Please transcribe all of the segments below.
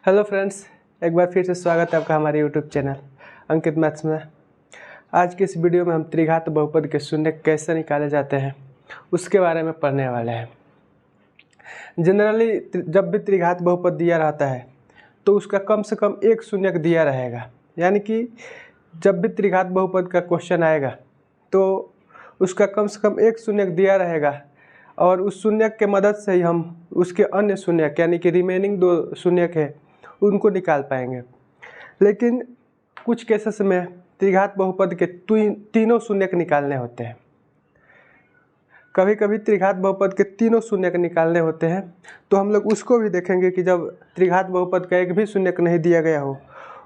Hello friends, एक बार फिर से स्वागत है आपका हमारे यूट्यूब चैनल अंकित मैथ्स में। आज की इस वीडियो में हम त्रिघात बहुपद के शून्य कैसे निकाले जाते हैं उसके बारे में पढ़ने वाले हैं। जनरली जब भी त्रिघात बहुपद दिया रहता है तो उसका कम से कम एक शून्य दिया रहेगा, यानी कि जब भी त्रिघात बहुपद का क्वेश्चन आएगा तो उसका कम से कम एक शून्य दिया रहेगा और उस शून्य के मदद से ही हम उसके अन्य शून्य यानी कि रिमेनिंग दो शून्य है उनको निकाल पाएंगे। लेकिन कुछ केसेस में त्रिघात बहुपद के तीनों शून्य निकालने होते हैं। कभी कभी त्रिघात बहुपद के तीनों शून्य निकालने होते हैं तो हम लोग उसको भी देखेंगे कि जब त्रिघात बहुपद का एक भी शून्य नहीं दिया गया हो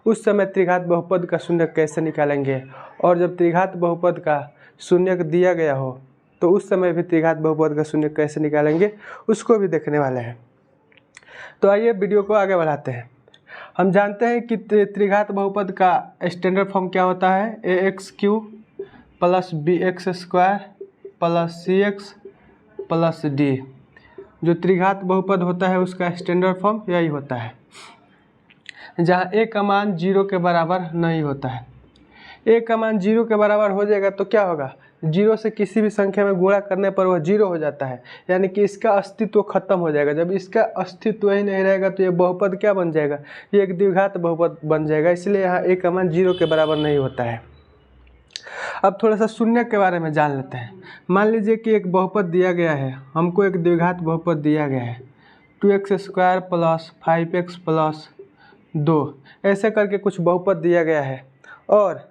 उस समय त्रिघात बहुपद का शून्य कैसे निकालेंगे, और जब त्रिघात बहुपद का शून्य दिया गया हो तो उस समय भी त्रिघात बहुपद का शून्य कैसे निकालेंगे उसको भी देखने वाले हैं। तो आइए वीडियो को आगे बढ़ाते हैं। हम जानते हैं कि त्रिघात बहुपद का स्टैंडर्ड फॉर्म क्या होता है, ax³ plus bx² plus cx plus d। जो त्रिघात बहुपद होता है उसका स्टैंडर्ड फॉर्म यही होता है, जहाँ a का मान 0 के बराबर नहीं होता है। a का मान 0 के बराबर हो जाएगा तो क्या होगा, 0 से किसी भी संख्या में गुणा करने पर वह 0 हो जाता है, यानी कि इसका अस्तित्व खत्म हो जाएगा। जब इसका अस्तित्व ही नहीं रहेगा तो ये बहुपद क्या बन जाएगा, ये एक द्विघात बहुपद बन जाएगा। इसलिए यहाँ a का मान 0 के बराबर नहीं होता है। अब थोड़ा सा शून्य के बारे में जान लेते हैं। मान लीजिए कि एक बहुपद दिया गया है, हमको एक द्विघात बहुपद दिया गया है 2x² प्लस 5x प्लस 2, ऐसे करके कुछ बहुपद दिया गया है और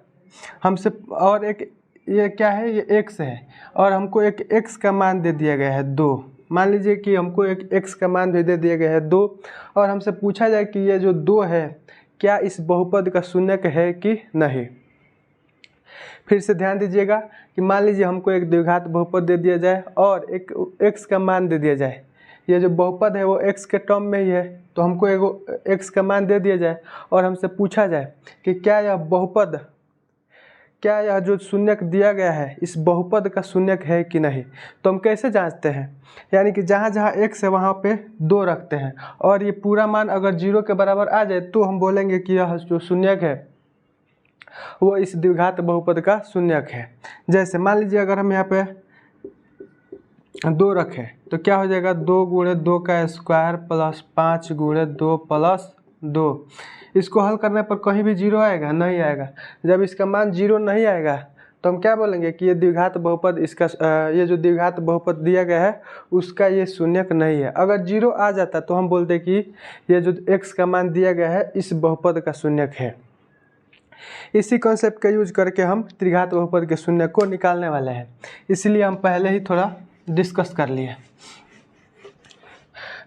हमसे और एक ये क्या है, ये x है और हमको एक x का मान दे दिया गया है 2। मान लीजिए कि हमको एक x का मान भी दे दिया गया है 2 और हमसे पूछा जाए कि ये जो 2 है क्या इस बहुपद का शून्य है कि नहीं। फिर से ध्यान दीजिएगा कि मान लीजिए हमको एक द्विघात बहुपद दे दिया जाए और एक x का मान दे दिया जाए। ये जो बहुपद है वो x के टर्म में ही है तो हमको एक x का मान दे दिया जाए और हमसे पूछा जाए कि क्या यह बहुपद, क्या यह जो शून्य दिया गया है इस बहुपद का शून्य है कि नहीं। तो हम कैसे जांचते हैं, यानी कि जहाँ जहाँ x है वहाँ पे 2 रखते हैं और ये पूरा मान अगर 0 के बराबर आ जाए तो हम बोलेंगे कि यह जो शून्य है वो इस द्विघात बहुपद का शून्य है। जैसे मान लीजिए अगर हम यहाँ पे 2 रखें तो क्या हो जाएगा, 2 गुणे 2 का स्क्वायर प्लस 5 गुणे 2 प्लस 2। इसको हल करने पर कहीं भी 0 आएगा, नहीं आएगा। जब इसका मान 0 नहीं आएगा तो हम क्या बोलेंगे कि ये द्विघात बहुपद, इसका ये जो द्विघात बहुपद दिया गया है उसका ये शून्य नहीं है। अगर 0 आ जाता तो हम बोलते कि ये जो x का मान दिया गया है इस बहुपद का शून्य है। इसी कॉन्सेप्ट का यूज करके हम त्रिघात बहुपद के शून्य को निकालने वाले हैं, इसलिए हम पहले ही थोड़ा डिस्कस कर लिए।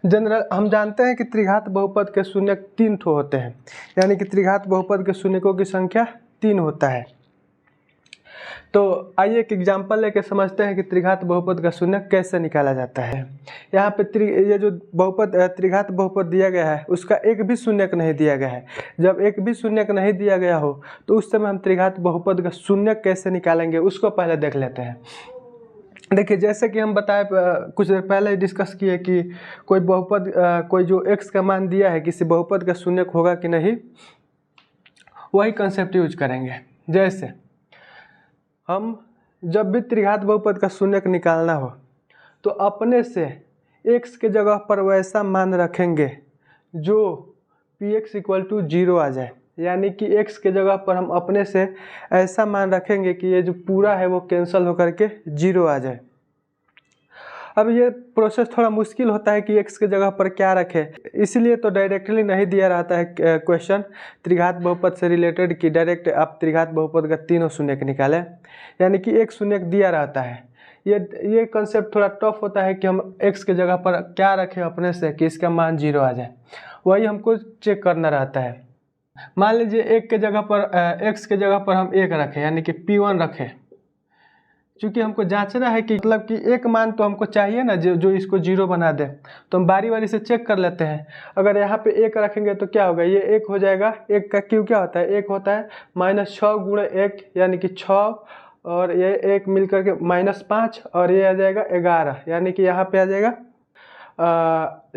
जनरल हम जानते हैं कि त्रिघात बहुपद के शून्य 3 ठो होते हैं, यानी कि त्रिघात बहुपद के शून्यकों की संख्या 3 होता है। तो आइए एक एग्जांपल लेके समझते हैं कि त्रिघात बहुपद का शून्य कैसे निकाला जाता है। यहाँ पे ये जो बहुपद त्रिघात बहुपद दिया गया है उसका एक भी शून्य नहीं दिया गया है। जब एक भी शून्य नहीं दिया गया हो तो उस समय हम त्रिघात बहुपद का शून्य कैसे निकालेंगे उसको पहले देख लेते हैं। देखिए, जैसे कि हम बताए कुछ देर पहले डिस्कस किए कि कोई बहुपद कोई जो x का मान दिया है किसी बहुपद का शून्य होगा कि नहीं, वही कंसेप्ट यूज करेंगे। जैसे हम जब भी त्रिघात बहुपद का शून्य निकालना हो तो अपने से x के जगह पर वैसा मान रखेंगे जो px = 0 आ जाए, यानी कि x के जगह पर हम अपने से ऐसा मान रखेंगे कि ये जो पूरा है वो कैंसिल होकर के 0 आ जाए। अब ये प्रोसेस थोड़ा मुश्किल होता है कि x के जगह पर क्या रखें, इसलिए तो डायरेक्टली नहीं दिया रहता है क्वेश्चन त्रिघात बहुपद से रिलेटेड कि डायरेक्ट आप त्रिघात बहुपद का तीनों शून्य निकालें, यानी कि एक शून्य दिया रहता है। ये कंसेप्ट थोड़ा टफ होता है कि हम x के जगह पर क्या रखें अपने से कि इसका मान 0 आ जाए, वही हमको चेक करना रहता है। मान लीजिए x के जगह पर हम 1 रखें, यानी कि P1 रखें। चूँकि हमको जांचना है कि मतलब कि एक मान तो हमको चाहिए ना जो इसको 0 बना दे, तो हम बारी बारी से चेक कर लेते हैं। अगर यहाँ पे 1 रखेंगे तो क्या होगा, ये 1 हो जाएगा। 1 का क्यू क्या होता है, 1 होता है -6 गुणे 1 यानी कि 6, और ये 1 मिलकर के -5 और ये आ जाएगा 11, यानी कि यहाँ पे आ जाएगा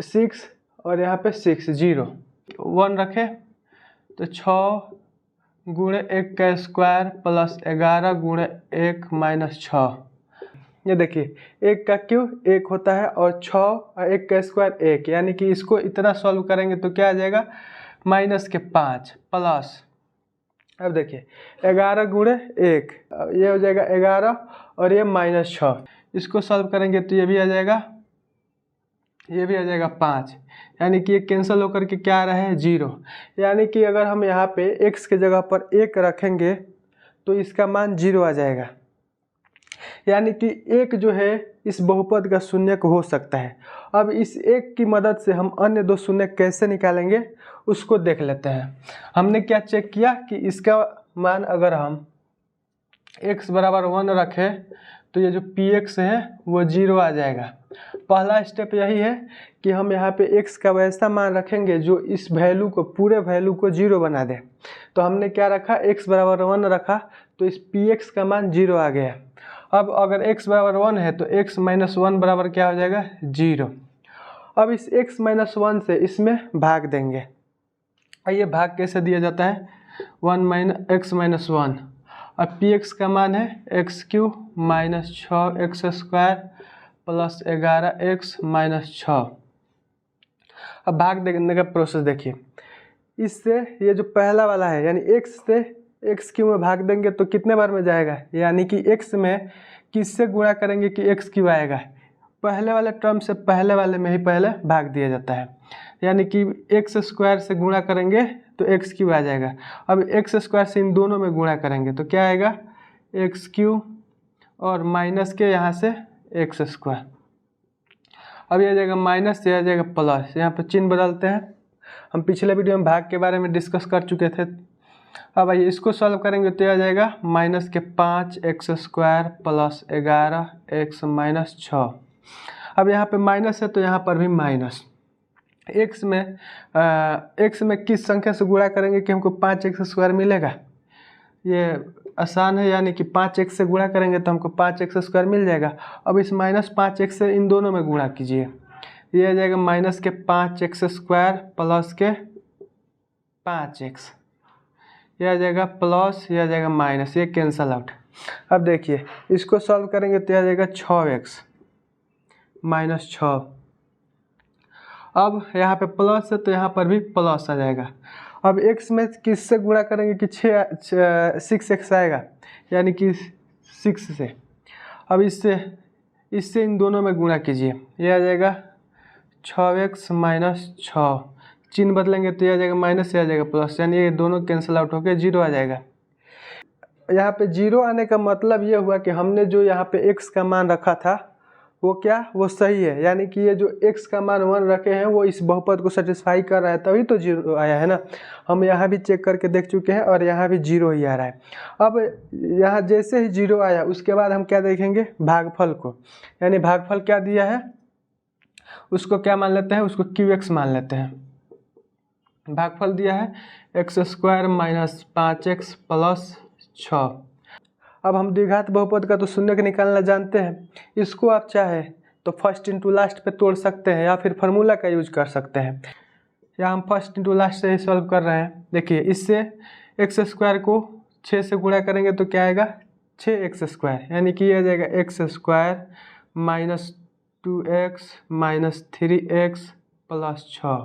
6 और यहाँ पे 6 0। 1 रखे तो 6 गुणे 1 का स्क्वायर प्लस 11 गुणे 1 माइनस 6। ये देखिए 1 का क्यूब 1 होता है और 6 और 1 का स्क्वायर 1, यानी कि इसको इतना सॉल्व करेंगे तो क्या आ जाएगा -5 प्लस, अब देखिए 11 गुणे 1, ये हो जाएगा 11 और ये -6, इसको सॉल्व करेंगे तो ये भी आ जाएगा, ये भी आ जाएगा 5, यानी कि ये कैंसिल होकर के क्या आ रहा है 0। यानी कि अगर हम यहाँ पे x के जगह पर 1 रखेंगे तो इसका मान 0 आ जाएगा, यानी कि 1 जो है इस बहुपद का शून्यक हो सकता है। अब इस 1 की मदद से हम अन्य 2 शून्यक कैसे निकालेंगे उसको देख लेते हैं। हमने क्या चेक किया कि इसका मान अगर हम x बराबर 1 रखें तो ये जो px है वो 0 आ जाएगा। पहला स्टेप यही है कि हम यहाँ पे x का वैसा मान रखेंगे जो इस वैल्यू को, पूरे वैल्यू को 0 बना दे। तो हमने क्या रखा, x बराबर 1 रखा तो इस px का मान 0 आ गया। अब अगर x बराबर 1 है तो x माइनस 1 बराबर क्या हो जाएगा 0। अब इस x माइनस 1 से इसमें भाग देंगे। ये भाग कैसे दिया जाता है, 1 x माइनस 1, अब px का मान है x³ minus 6x square plus 11x minus 6। अब भाग देने का प्रोसेस देखिए, इससे ये जो पहला वाला है यानी x से x³ में भाग देंगे तो कितने बार में जाएगा, यानी कि x में किससे गुणा करेंगे कि x³ आएगा, पहले वाले टर्म से पहले वाले में ही पहले भाग दिया जाता है, यानी कि x स्क्वायर से गुणा करेंगे तो x³ आ जाएगा। अब x स्क्वायर से इन दोनों में गुणा करेंगे तो क्या आएगा x³ और माइनस के यहाँ से x स्क्वायर। अब यह आ जाएगा माइनस, यह आ जाएगा प्लस, यहाँ पर चिन्ह बदलते हैं। हम पिछले वीडियो में भाग के बारे में डिस्कस कर चुके थे। अब आइए इसको सॉल्व करेंगे तो यह आ जाएगा -5x square plus 11x minus 6। अब यहाँ पे माइनस है तो यहाँ पर भी माइनस। x में किस संख्या से गुणा करेंगे कि हमको 5x स्क्वायर मिलेगा, ये आसान है, यानी कि 5x से गुणा करेंगे तो हमको 5x स्क्वायर मिल जाएगा। अब इस -5x से इन दोनों में गुणा कीजिए, ये आ जाएगा -5x स्क्वायर प्लस के 5x, ये आ जाएगा प्लस, ये आ जाएगा माइनस, ये कैंसल आउट। अब देखिए इसको सॉल्व करेंगे तो यह आ जाएगा 6x माइनस 6। अब यहाँ पे प्लस है तो यहाँ पर भी प्लस आ जाएगा। अब x में किससे गुणा करेंगे कि 6x आएगा, यानी कि 6 से। अब इससे इन दोनों में गुणा कीजिए, ये आ जाएगा 6x माइनस 6, चिन्ह बदलेंगे तो ये आ जाएगा माइनस, ये आ जाएगा प्लस, यानी ये दोनों कैंसिल आउट होकर 0 आ जाएगा। यहाँ पे 0 आने का मतलब ये हुआ कि हमने जो यहाँ पे x का मान रखा था वो क्या, वो सही है, यानी कि ये जो x का मान 1 रखे हैं वो इस बहुपद को सेटिस्फाई कर रहा है, तभी तो 0 आया है ना। हम यहाँ भी चेक करके देख चुके हैं और यहाँ भी 0 ही आ रहा है। अब यहाँ जैसे ही 0 आया उसके बाद हम क्या देखेंगे, भागफल को, यानी भागफल क्या दिया है उसको क्या मान लेते हैं, उसको qx मान लेते हैं। भागफल दिया है x square minus 5x plus 6। अब हम द्विघात बहुपद का तो शून्यक निकालना जानते हैं, इसको आप चाहे तो फर्स्ट इंटू लास्ट पे तोड़ सकते हैं या फिर फार्मूला का यूज कर सकते हैं। या हम फर्स्ट इंटू लास्ट से ही सॉल्व कर रहे हैं। देखिए इससे x स्क्वायर को 6 से गुणा करेंगे तो क्या आएगा 6x स्क्वायर, यानी कि ये आ जाएगा x square minus 2x minus 3x plus 6।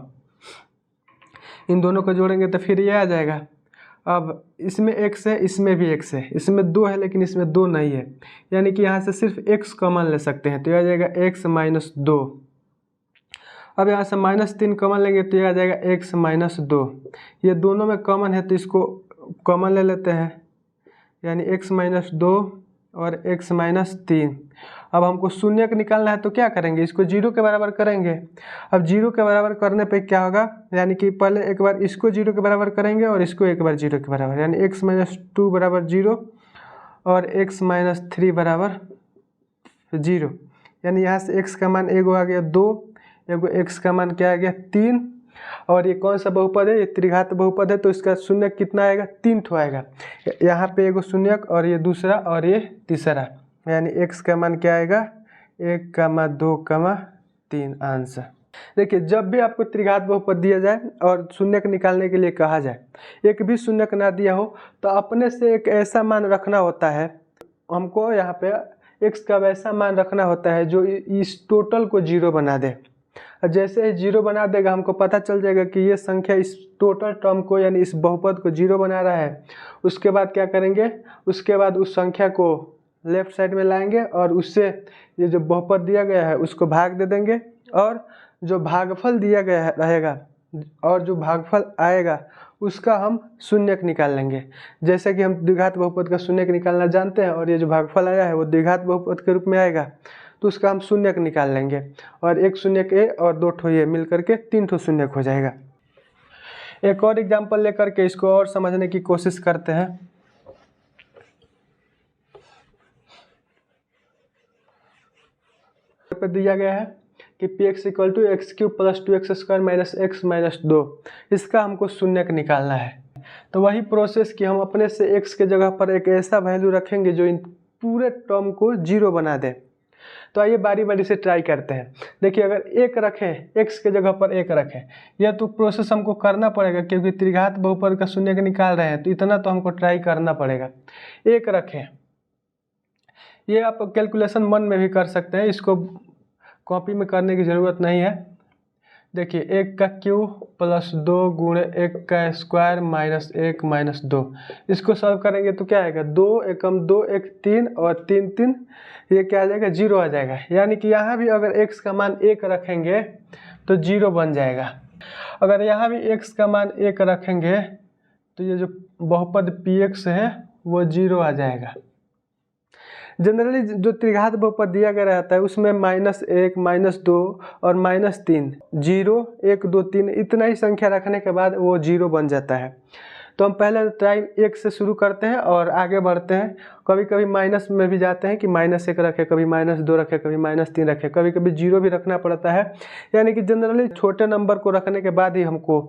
इन दोनों को जोड़ेंगे तो फिर ये आ जाएगा। अब इसमें x है, इसमें भी x है, इसमें 2 है लेकिन इसमें 2 नहीं है, यानी कि यहाँ से सिर्फ x कॉमन ले सकते हैं तो यह आ जाएगा x माइनस 2। अब यहाँ से -3 कॉमन लेंगे तो यह आ जाएगा x माइनस 2। ये दोनों में कॉमन है तो इसको कॉमन ले लेते हैं, यानी x माइनस 2 और x माइनस 3। अब हमको शून्यक निकालना है तो क्या करेंगे, इसको 0 के बराबर करेंगे। अब 0 के बराबर करने पे क्या होगा, यानी कि पहले एक बार इसको 0 के बराबर करेंगे और इसको एक बार 0 के बराबर, यानी x माइनस 2 बराबर 0 और x माइनस 3 बराबर 0। यानी यहाँ से x का मान एगो आ गया 2, एगो x का मान क्या आ गया 3। और ये कौन सा बहुपद है, ये त्रिघात बहुपद है तो इसका शून्यक कितना आएगा 3 ठो आएगा। यहाँ पे एगो शून्यक और ये दूसरा और ये तीसरा, यानी x का मान क्या आएगा 1, 2, 3 आंसर। देखिए, जब भी आपको त्रिघात बहुपद दिया जाए और शून्यक निकालने के लिए कहा जाए, एक भी शून्यक ना दिया हो तो अपने से एक ऐसा मान रखना होता है, हमको यहाँ पे x का वैसा मान रखना होता है जो इस टोटल को जीरो बना दे। जैसे ही जीरो बना देगा हमको पता चल जाएगा कि ये संख्या इस टोटल टर्म को यानी इस बहुपद को जीरो बना रहा है। उसके बाद क्या करेंगे, उसके बाद उस संख्या को लेफ्ट साइड में लाएंगे और उससे ये जो बहुपद दिया गया है उसको भाग दे देंगे, और जो भागफल दिया गया है रहेगा और जो भागफल आएगा उसका हम शून्यक निकाल लेंगे। जैसे कि हम द्विघात बहुपद का शून्यक निकालना जानते हैं और ये जो भागफल आया है वो द्विघात बहुपद के रूप में आएगा, तो उसका हम शून्यक निकाल लेंगे और एक शून्यक ए और दो ठो ये मिल करके 3 ठो शून्यक हो जाएगा। एक और एग्जाम्पल लेकर के इसको और समझने की कोशिश करते हैं। पे दिया गया है कि px equal to X cube plus 2x square minus X minus 2, इसका हमको शून्यक निकालना है। तो वही प्रोसेस कि हम अपने से x के जगह पर एक ऐसा वैल्यू रखेंगे जो इन पूरे टर्म को जीरो बना दे। तो आइए बारी बारी से ट्राई करते हैं। देखिए, अगर एक रखें, x के जगह पर एक रखें, यह तो प्रोसेस हमको करना पड़ेगा क्योंकि त्रिघात बहुपद का शून्यक निकाल रहे हैं, तो इतना तो हमको ट्राई करना पड़ेगा। एक रखें, ये आप कैलकुलेशन मन में भी कर सकते हैं, इसको कॉपी में करने की ज़रूरत नहीं है। देखिए, 1 का क्यूब प्लस 2 गुणे 1 का स्क्वायर माइनस 1 माइनस 2, इसको सॉल्व करेंगे तो क्या आएगा, 2 एकम 2 1 3 और 3 3, ये क्या आ जाएगा, जीरो आ जाएगा। यानी कि यहाँ भी अगर x का मान 1 रखेंगे तो जीरो बन जाएगा। अगर यहाँ भी x का मान 1 रखेंगे तो ये जो बहुपद px है वो जीरो आ जाएगा। जनरली जो त्रिघात बहुपद दिया गया रहता है उसमें -1 -2 और -3, 0 1 2 3 इतना ही संख्या रखने के बाद वो जीरो बन जाता है। तो हम पहले ट्राई 1 से शुरू करते हैं और आगे बढ़ते हैं। कभी कभी माइनस में भी जाते हैं कि -1 रखे, कभी -2 रखे, कभी -3 रखे, कभी कभी जीरो भी रखना पड़ता है। यानी कि जनरली छोटे नंबर को रखने के बाद ही हमको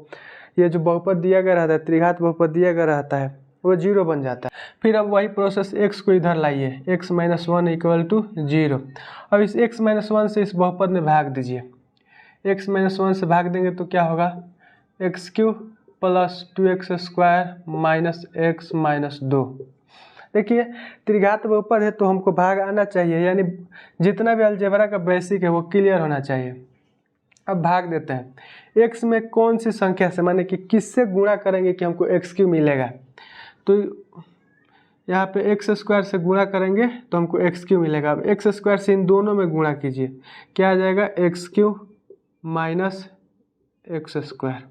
ये जो बहुपद दिया गया रहता है, त्रिघात बहुपद दिया गया रहता है, वो जीरो बन जाता है। फिर अब वही प्रोसेस x को इधर लाइए, x माइनस 1 इक्वल टू 0। अब इस x माइनस 1 से इस बहुपद में भाग दीजिए। x माइनस 1 से भाग देंगे तो क्या होगा, x cube plus 2x square minus X minus 2। देखिए, त्रिघात बहुपद है तो हमको भाग आना चाहिए, यानी जितना भी अलजेब्रा का बेसिक है वो क्लियर होना चाहिए। अब भाग देते हैं। x में कौन सी संख्या से, माने कि किससे गुणा करेंगे कि हमको एक्स क्यूब मिलेगा, तो यहाँ पे एक्स स्क्वायर से गुणा करेंगे तो हमको एक्स क्यूब मिलेगा। अब एक्स स्क्वायर से इन दोनों में गुणा कीजिए, क्या आ जाएगा, x cube minus x square.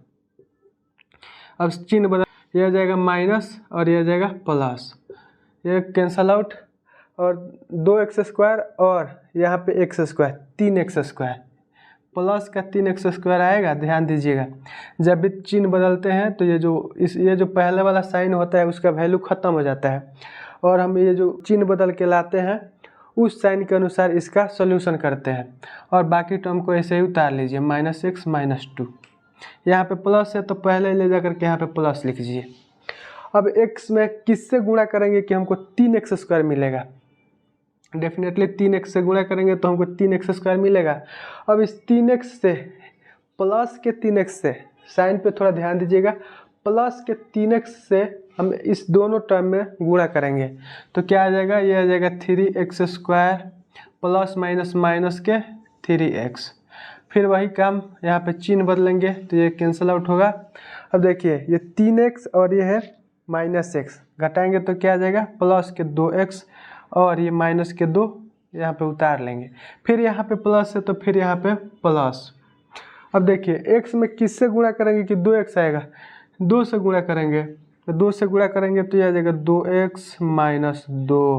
अब चिन्ह बदल, यह आ जाएगा माइनस और यह आ जाएगा प्लस, यह कैंसल आउट, और 2x स्क्वायर और यहाँ पे x square, 3x square plus का 3x स्क्वायर आएगा। ध्यान दीजिएगा, जब भी चिन्ह बदलते हैं तो ये जो पहले वाला साइन होता है उसका वैल्यू ख़त्म हो जाता है, और हम ये जो चिन्ह बदल के लाते हैं उस साइन के अनुसार इसका सॉल्यूशन करते हैं, और बाकी टर्म को ऐसे ही उतार लीजिए, -x -2। यहाँ पे प्लस है तो पहले ले जा करके यहाँ पे प्लस लिख दीजिए। अब x में किससे गुणा करेंगे कि हमको 3x स्क्वायर मिलेगा, डेफिनेटली 3x से गुणा करेंगे तो हमको 3x स्क्वायर मिलेगा। अब इस 3x से प्लस के 3x से, साइन पे थोड़ा ध्यान दीजिएगा, प्लस के 3x से हम इस दोनों टर्म में गुणा करेंगे तो क्या आ जाएगा, ये आ जाएगा 3x square plus minus minus के 3x। फिर वही काम यहाँ पे चिन्ह बदलेंगे तो ये कैंसिल आउट होगा। अब देखिए, ये 3x और ये है -x, घटाएंगे तो क्या आ जाएगा, प्लस के 2x और ये माइनस के 2 यहाँ पे उतार लेंगे। फिर यहाँ पे प्लस है तो फिर यहाँ पे प्लस। अब देखिए, x में किससे गुणा करेंगे कि 2x आएगा, 2 से गुणा करेंगे तो 2 से गुणा करेंगे तो ये आ जाएगा 2x माइनस 2।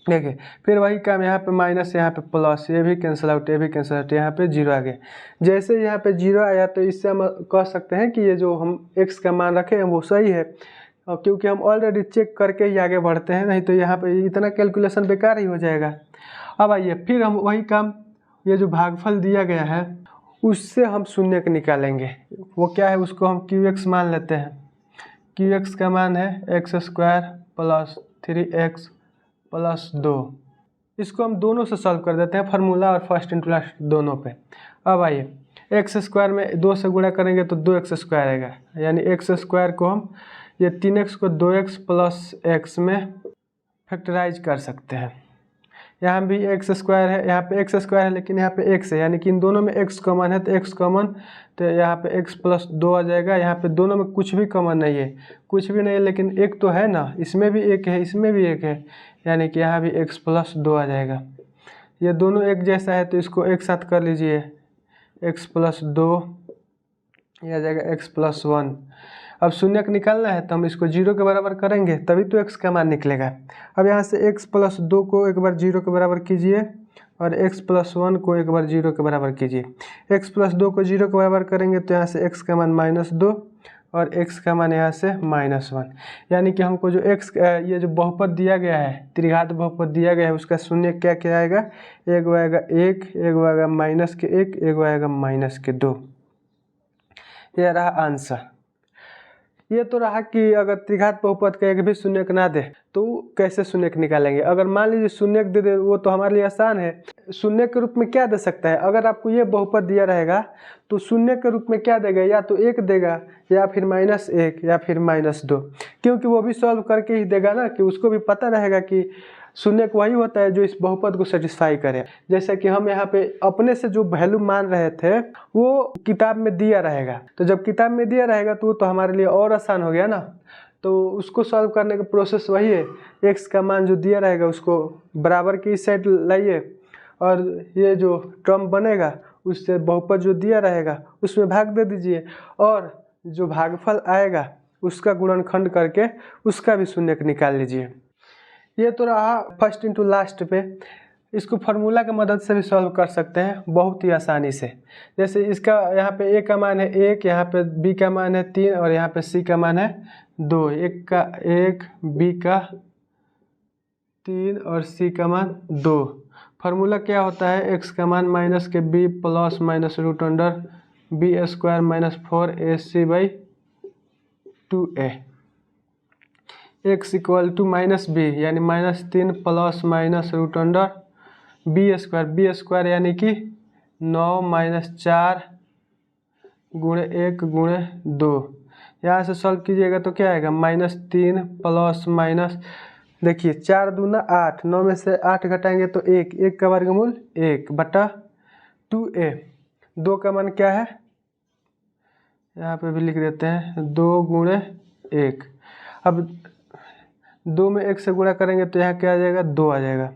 देखिए, फिर वही काम, यहाँ पे माइनस, यहाँ पे प्लस, ये भी कैंसिल आउट, ये भी कैंसिल आउट, यहाँ पे जीरो आ गया। जैसे यहाँ पे जीरो आया तो इससे हम कह सकते हैं कि ये जो हम x का मान रखे हैं वो सही है, क्योंकि हम ऑलरेडी चेक करके ही आगे बढ़ते हैं, नहीं तो यहाँ पे इतना कैलकुलेशन बेकार ही हो जाएगा। अब आइए, फिर हम वही काम, ये जो भागफल दिया गया है उससे हम शून्यक निकालेंगे। वो क्या है, उसको हम qx मान लेते हैं। qx का मान है x square plus 3x plus 2। इसको हम दोनों से सॉल्व कर देते हैं, फार्मूला और फर्स्ट इंटू लास्ट दोनों पे। अब आइए एक्स स्क्वायर में 2 से गुणा करेंगे तो 2x² आएगा, यानी x² को हम ये 3x को 2x प्लस x में फैक्टराइज कर सकते हैं। यहाँ भी x² है, यहाँ पे x² है लेकिन यहाँ पे x है, यानी कि इन दोनों में x कॉमन है तो x कॉमन, तो यहाँ पे x प्लस 2 आ जाएगा। यहाँ पे दोनों में कुछ भी कॉमन नहीं है, कुछ भी नहीं है, लेकिन एक तो है ना, इसमें भी एक है, इसमें भी एक है, यानी कि यहाँ भी x प्लस 2 आ जाएगा। ये दोनों एक जैसा है तो इसको एक साथ कर लीजिए, x प्लस 2 यह आ जाएगा x प्लस 1। अब शून्यक निकालना है तो हम इसको 0 के बराबर करेंगे तभी तो x का मान निकलेगा। अब यहाँ से x प्लस 2 को एक बार 0 के बराबर कीजिए और x प्लस 1 को एक बार 0 के बराबर कीजिए। x प्लस 2 को 0 के बराबर करेंगे तो यहाँ से x का मान -2 और x का मान यहाँ से -1, यानी कि हमको जो x ये जो बहुपद दिया गया है, त्रिघात बहुपद दिया गया है, उसका शून्य क्या क्या आएगा, एक आएगा 1, एक आएगा -1, एक आएगा -2। यह रहा आंसर। ये तो रहा कि अगर त्रिघात बहुपद का एक भी शून्यक ना दे तो कैसे शून्यक निकालेंगे। अगर मान लीजिए शून्यक दे दे वो तो हमारे लिए आसान है। शून्य के रूप में क्या दे सकता है, अगर आपको ये बहुपद दिया रहेगा तो शून्य के रूप में क्या देगा, या तो 1 देगा या फिर -1 या फिर -2, क्योंकि वो भी सॉल्व करके ही देगा ना, कि उसको भी पता रहेगा कि शून्यक वही होता है जो इस बहुपद को सेटिस्फाई करे। जैसे कि हम यहाँ पे अपने से जो वैल्यू मान रहे थे वो किताब में दिया रहेगा, तो जब किताब में दिया रहेगा तो वो तो हमारे लिए और आसान हो गया ना। तो उसको सॉल्व करने का प्रोसेस वही है, x का मान जो दिया रहेगा उसको बराबर की इस साइड लाइए और ये जो टर्म बनेगा उससे बहुपद जो दिया रहेगा उसमें भाग दे दीजिए और जो भागफल आएगा उसका गुणनखंड करके उसका भी शून्यक निकाल लीजिए। ये तो रहा फर्स्ट इंटू लास्ट पे। इसको फार्मूला की मदद से भी सॉल्व कर सकते हैं बहुत ही आसानी से। जैसे इसका यहाँ पे a का मान है 1, यहाँ पे b का मान है 3 और यहाँ पे c का मान है 2। 1 का 1, b का 3 और c का मान 2। फार्मूला क्या होता है, x का मान माइनस के b plus minus root under b² - 4ac/2a। x equal to -b यानी -3 plus minus root under b² यानी कि 9 - 4 गुणे 1 गुणे 2। यहाँ से सॉल्व कीजिएगा तो क्या आएगा, -3 प्लस माइनस, देखिए 4 दूना 8, 9 में से 8 घटाएंगे तो 1, 1 का वर्गमूल 1/2a। 2 का मान क्या है, यहाँ पे भी लिख देते हैं 2 गुणे 1। अब 2 में 1 से गुणा करेंगे तो यहाँ क्या आ जाएगा, 2 आ जाएगा,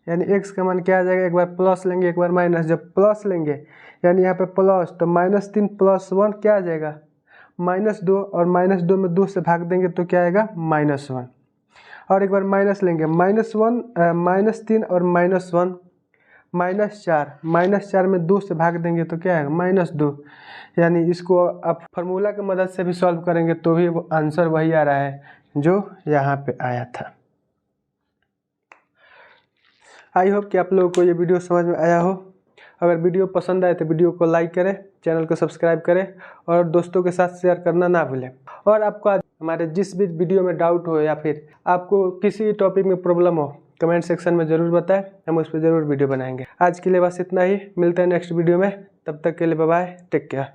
यानी x का मान क्या आ जाएगा, एक बार प्लस लेंगे एक बार माइनस। जब प्लस लेंगे यानी यहाँ पे प्लस तो -3 प्लस 1 क्या आ जाएगा, -2 और -2 में 2 से भाग देंगे तो क्या आएगा, -1। और एक बार माइनस लेंगे, -3 और -1 -4 में 2 से भाग देंगे तो क्या आएगा, -2। यानी इसको आप फार्मूला की मदद से भी सॉल्व करेंगे तो भी आंसर वही आ रहा है जो यहाँ पे आया था। आई होप कि आप लोगों को ये वीडियो समझ में आया हो। अगर वीडियो पसंद आए तो वीडियो को लाइक करें, चैनल को सब्सक्राइब करें और दोस्तों के साथ शेयर करना ना भूलें। और आपको हमारे जिस भी वीडियो में डाउट हो या फिर आपको किसी टॉपिक में प्रॉब्लम हो, कमेंट सेक्शन में ज़रूर बताएं, हम उस पर ज़रूर वीडियो बनाएंगे। आज के लिए बस इतना ही, मिलते हैं नेक्स्ट वीडियो में, तब तक के लिए बाय बाय, टेक केयर।